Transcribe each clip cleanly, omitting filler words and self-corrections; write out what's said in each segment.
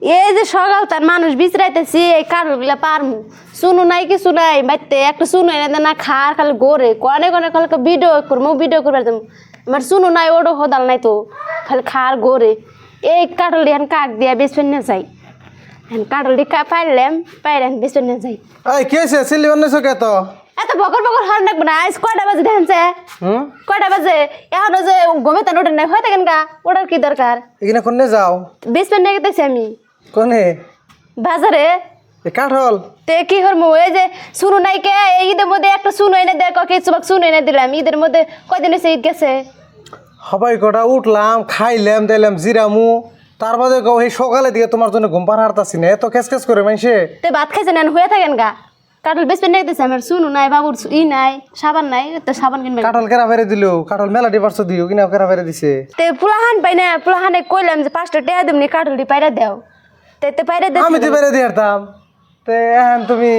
এই যে সকাল তার মানুষ বিচরাইতেছি এই কারণগুলা পারমু শুনু নাই কিছু নাই বাইতে একটা শুনু এনে না খার খালি গোরে কনে কনে খালি ভিডিও করবার যাবো আমার শুনু নাই ওডো হদাল নাই তো খালি খার গোরে এই কাটল দিয়ে কাক দিয়া বেসপেন না যাই কাটল দিয়ে পাইলাম পাইলাম বেসপেন না যাই এই কি হয়েছে সিলি বানাইছো কে তো এত বকর বকর হর নাকবো না আজ কয়টা বাজে দেখেনছে কয়টা বাজে এখনো যে ঘুমে তান ওঠেন নাই হয় থাকেন গা ওটার কি দরকার এখানে কোনে যাও বেসপেন নিয়ে গেতেছি আমি কোনে বাজারে এ কাঠল তে কি হরমু এই যে শুনু নাই কে এই ঈদের মধ্যে একটা শুনু এনে দেয় কিছু শুনু এনে দিলাম ঈদের মধ্যে কয়দিন এসে ঈদ গেছে সবাই কটা উঠলাম খাইলাম দিলাম জিরামু তার বাদে কও এই সকালে দিয়ে তোমার জন্য ঘুম পাড়া হারতাছি না এত খেস খেস করে মাইসে তে ভাত খাইছেন না হয়ে থাকেন গা কাটল বেশ পেন দিতেছে আমার শুনু নাই বাবুর নাই সাবান নাই তো সাবান কিনবেন কাঠল কেরা ফেরে দিল কাঠল মেলা ডিপার্স দিও কিনা কেরা ফেরে দিছে তে পুলাহান পাই না পুলাহানে কইলাম যে 5টা টাকা দিমনি কাটল দি পাইরা দাও তে পাইরা দে আমি তো ফেরে দিয়ে হারতাম তে এখন তুমি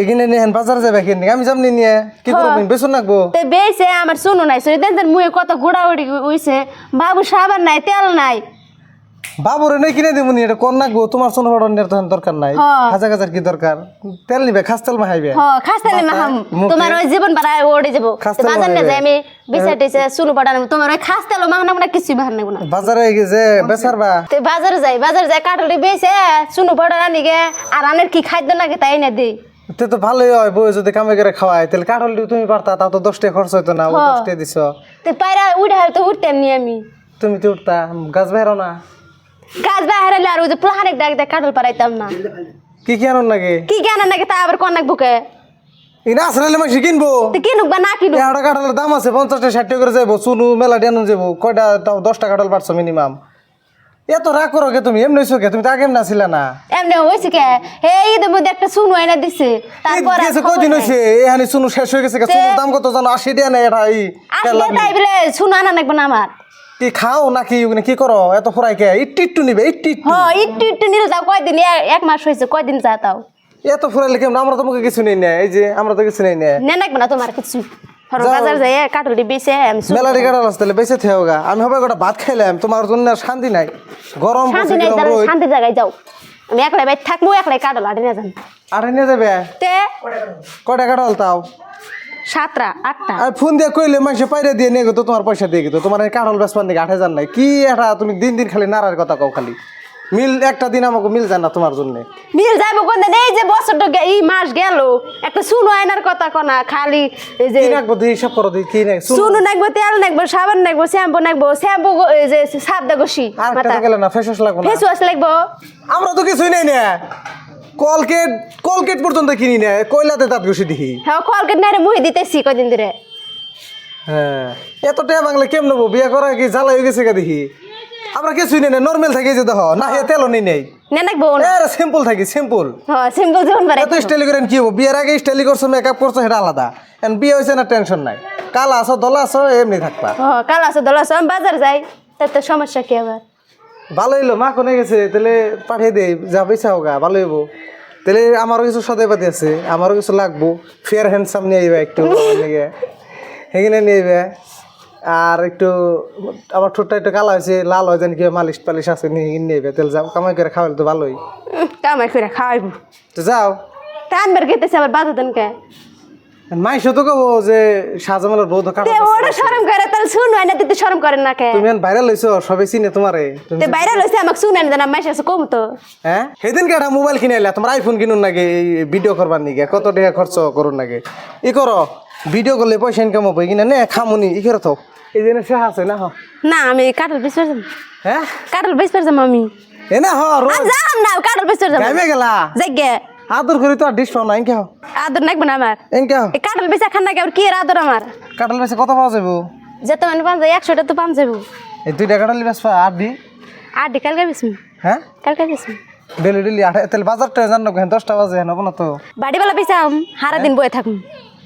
এখানে নিয়ে বাজার যাবে কিনে আমি যামনি নিয়ে কি করবো বেসন রাখবো তে বেইছে আমার শুনু নাই সরি দেন মুয়ে কত ঘোড়াউড়ি হইছে বাবু সাবান নাই তেল নাই বাবুরে নেই কিনে দিব নি এটা কোন নাকবো তোমার সোনা বড়নের তখন দরকার নাই হ্যাঁ। হাজার হাজার কি দরকার তেল নিবে খাস তেল মাহাইবে খাস্তালি মাহাম তোমার ওই জীবন বাড়ায় ওড়ে যাবো খাস্তাল বাজার না মাহাইবে। যাই আমি বিচারতেছে শুনু পাঠানো তোমার ওই খাস্তালো মাহানা না কিছু বাহানা না বাজারে গেছে বেচারবা তে বাজারে যাই কাটলি বেছে শুনু পাঠান আনি গে আর আনের কি খাদ্য লাগে তাই না দেই তে তো ভালোই হয় বই যদি কামে করে খাওয়ায় তাহলে কাঠল দিয়ে তুমি পারতা তাও তো 10 টাকা খরচ হইতো না 10 টাকা দিছ তে পায়রা উঠে হয়তো উঠতেন নি আমি তুমি তো উঠতা গাছ বেরো না গাছ বাইরে আর ওই যে প্লাহানিক ডাক দেয় কাটল পারাইতাম না কি কি আনন লাগে কি জ্ঞান নাকি তা আবার কনাক বুকে ইনা আসলে মাসি কিনবো তো কিনুক বা না কিনুক একটা কাঠলের দাম আছে 50 টাকা 60 টাকা করে যাবো চুনু মেলা দিয়ে আনুন যাবো কয়টা তাও 10 টাকা কাঠল পারছো মিনিমাম এত রাগ করো কে তুমি এমনি হইছো কে তুমি তো আগে এমনি ছিল না এমনি হয়েছে কে হে ঈদের মধ্যে একটা শুনু এনে দিছে তারপর আর গেছে খবর কদিন নাই। হইছে এখানে চুনু শেষ হয়ে গেছে চুনুর দাম কত জানো 80 টাকা না এটা এই আসলে তাই বলে শুনু আনা নাকবে না আমার কি খাও নাকি ওখানে কি করো এত ফরাই কে একটু নিবে একটু একটু নিলে যাও কয়দিন এক মাস হয়েছে কয়দিন যা তাও এত ফুরাইলে কেমন আমরা তোমাকে কিছু নেই না এই যে আমরা তো কিছু নেই না নে নাকবে না তোমার কিছু বাজার যাই কাটল দি বেছে মেলাটি কাটা রাস্তালে বেঁচে থেও গা আমি হবে গোটা ভাত খাইলাম তোমার জন্য আর শান্তি নাই গরম শান্তি পড়ছে নাই কিরম তাহলে রোদ। শান্তি জায়গায় যাও আমি একলাই বাইর থাকবো একলাই কাটল আটে না যান আর নিয়ে যাবে তে কয়টা কাটাল তাও 7টা 8টা আর ফোন দিয়ে কইলে মাসে পাইরে দিয়ে নিয়ে গেতো তোমার পয়সা দিয়ে গেতো তোমার এই কাঠল বেসপান দিকে 8000 নাই কি এটা তুমি দিন দিন খালি নাড়ার কথা কও খালি মিল একটা দিন আমাকে মিল যায় না তোমার জন্য মিল যাইব কোন দিন এই যে বছরটা এই মাস গেল একটা শুনু আয়নার কথা কনা খালি এই যে কি রাখবো দিয়ে হিসাব করো দিয়ে কি নাই শুনু নাকবো তেল নাকবো সাবান নাকবো শ্যাম্পু এই যে সাপ দা ঘষি আর একটা গেলে না ফেস ওয়াশ লাগবো না ফেস ওয়াশ লাগবো আমরা তো কিছুই নেই না কলকেট পর্যন্ত কিনি না কয়লাতে দাঁত ঘষে দিই হ্যাঁ কলকেট নাই রে মুহি দিতেছি কদিন ধরে হ্যাঁ এত টাকা বাংলা কেমন নেবো বিয়ে করা কি জ্বালা হয়ে গেছে গা দেখি আমরা কিছুই নেই না নর্মাল থাকি যে দেখো না হে তেলও নেই নেই নে নাকবো না সিম্পল থাকি সিম্পল হ্যাঁ সিম্পল জীবন বাড়াই এত স্টাইল করেন কি হবো বিয়ের আগে স্টাইলি করছো মেকআপ করছো সেটা আলাদা এখন বিয়ে হয়েছে না টেনশন নাই কালা আসো দলা আসো এমনি থাকবা হ্যাঁ কাল আসো দল আসো আমি বাজার যাই তার তো সমস্যা কি আবার ভালো হইলো মা কোনে গেছে তাহলে পাঠিয়ে দেই যা পয়সা হোক ভালো হইবো তাহলে আমারও কিছু সদাইপাতি আছে আমারও কিছু লাগবো ফেয়ার হ্যান্ডসাম নিয়ে আইবা একটু সেখানে নিয়ে আইবা আর একটু আমার ঠোঁটটা একটু কালা হয়েছে লাল হয় জানি কি মালিশ পালিশ আছে নিয়ে আইবা তাহলে যাও কামাই করে খাওয়ালে তো ভালোই কামাই করে খাওয়াইবো তো যাও তা আনবার গেতেছে আবার বাধা দেন কে মাইশো তো কবো যে শাহজামালের বউ তো কাটা ওরা শরম করে তাহলে শুন হয় না তুই শরম করেন না কে তুমি ভাইরাল হইছো সবাই চিনে তোমারে তে বাইরে লইছে আমাকে শুনেন দেন আমি মাসে কম তো হ্যাঁ সেদিন কে একটা মোবাইল কিনে এলা তোমার আইফোন কিনুন নাকি ভিডিও করবার নাকি কত টাকা খরচ করুন নাকি ই করো ভিডিও করলে পয়সা ইনকাম হবে কিনা নে খামুনি ই করে তো এই জন্য সে আছে না না আমি কাটল বেশ পারতাম হ্যাঁ কাটল বেশ পারতাম আমি এ না হ আমি যাম না কাটল বেশ পারতাম গাইমে গেলা জায়গা আদর করি তো আর ডিশ পাও না ইনকে হও আদর নাকবে না আমার ইনকে হও এই কাটল বেচা খান নাকি আর কি আদর আমার কাটাল বেশি কত পাওয়া যাবো যেত মানে 100টা তো পাম যাবো এই 2টা কাটালি বেশ আর দি আর ডি কালকে বেশি হ্যাঁ কালকে বেশি ডেলি ডেলি আঠে তাহলে বাজারটা জানো কেন 10টা বাজে হবো না তো বাড়িওয়ালা বেচাম সারা দিন বয়ে থাকুম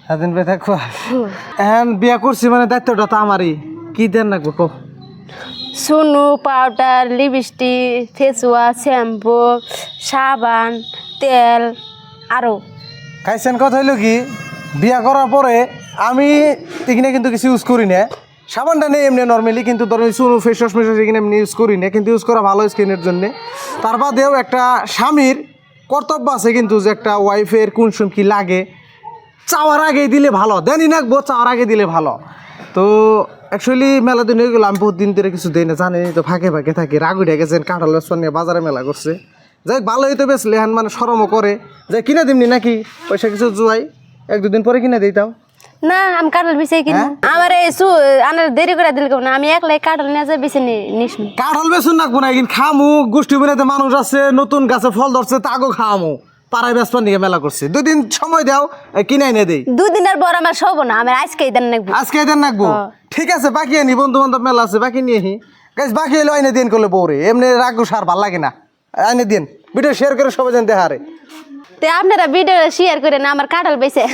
সেদিন বে থাকো এখন বিয়া করছি মানে দায়িত্বটা তো আমারই কি দেন রাখবো কো শুনু powder lipstick face wash shampoo সাবান তেল আরো খাইছেন কথা হইলো কি বিয়া করার পরে আমি এখানে কিন্তু কিছু ইউজ করি না সাবানটা নেই এমনি নর্মালি, কিন্তু ধরুন চুনো ফেস ওয়াশ এখানে এমনি ইউজ করি না, কিন্তু ইউজ করা ভালো স্কিনের জন্য। তার বাদেও একটা স্বামীর কর্তব্য আছে কিন্তু, যে একটা ওয়াইফের কোন সময় কী লাগে চাওয়ার আগে দিলে ভালো, দেনই নাকবো চাওয়ার আগে দিলে ভালো। তো অ্যাকচুয়ালি মেলা দিন হয়ে গেলো, আমি বহুত দিন ধরে কিছু দিই না, জানি তো ফাঁকে ফাঁকে থাকি। রাগ উঠে গেছেন, কাঁঠাল বেসন নিয়ে বাজারে মেলা করছে, যাই ভালোই তো বেসলে হান মানে সরমও করে, যাই কিনা দিমনি নাকি পয়সা কিছু জুয়াই 1-2 দিন পরে কিনা দিতাম। না আমি কাঁঠাল বেছে কিনি আমার এই আনার দেরি করে দিল না, আমি একলাই কাঁঠাল নিয়ে যাই বেছে নিস। কাঁঠাল বেসন নাকবো না, কিন্তু খামু গোষ্ঠী বেড়াতে মানুষ আছে, নতুন গাছে ফল ধরছে তাগো খাওয়ামু, পাড়ায় বেসপার নিয়ে মেলা করছে। 2 দিন সময় দাও, কিনাই না দেই। 2 দিনের পর আমার সব না, আমার আজকেই দেন নাকবো। আজকে দেন নাকবো, ঠিক আছে বাকি আনি, বন্ধু বান্ধব মেলা আছে বাকি নিয়ে আহি। গাছ বাকি এলো আইনে দিন করলে বউরে, এমনি রাখবো সার ভাল লাগে না, আইনে দিন। ভিডিও শেয়ার করে সবাই জানতে হারে। তো আপনারা ভিডিও শেয়ার করে না আমার কাঁঠাল বেছে